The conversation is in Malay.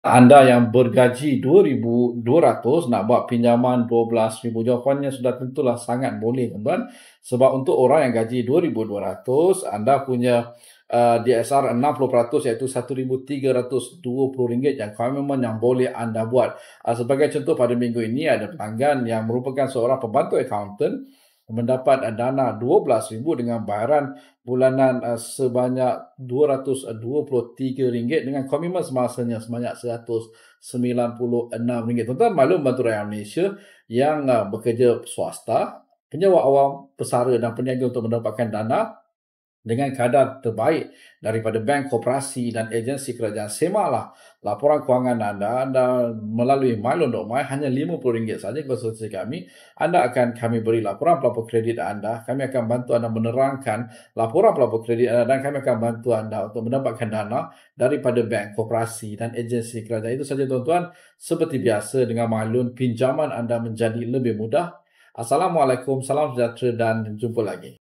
Anda yang bergaji 2,200 nak buat pinjaman 12,000, jawapannya sudah tentulah sangat boleh, tuan-tuan. Sebab untuk orang yang gaji 2,200, anda punya DSR 60% iaitu RM1,320 yang komitmen yang boleh anda buat. Sebagai contoh, pada minggu ini ada pelanggan yang merupakan seorang pembantu akaunten mendapat dana RM12,000 dengan bayaran bulanan sebanyak RM223 dengan komitmen semasanya sebanyak RM196. Tuan-tuan, maklum bantu rakyat Malaysia yang bekerja swasta, penyewa awam, pesara dan peniaga untuk mendapatkan dana dengan kadar terbaik daripada bank, koperasi dan agensi kerajaan. Semaklah laporan kewangan anda melalui myloan.my, hanya RM50 saja konsultasi kami. Kami beri laporan pelapor kredit anda. Kami akan bantu anda menerangkan laporan pelapor kredit anda dan kami akan bantu anda untuk mendapatkan dana daripada bank, koperasi dan agensi kerajaan. Itu saja, tuan-tuan. Seperti biasa, dengan myloan, pinjaman anda menjadi lebih mudah. Assalamualaikum, salam sejahtera dan jumpa lagi.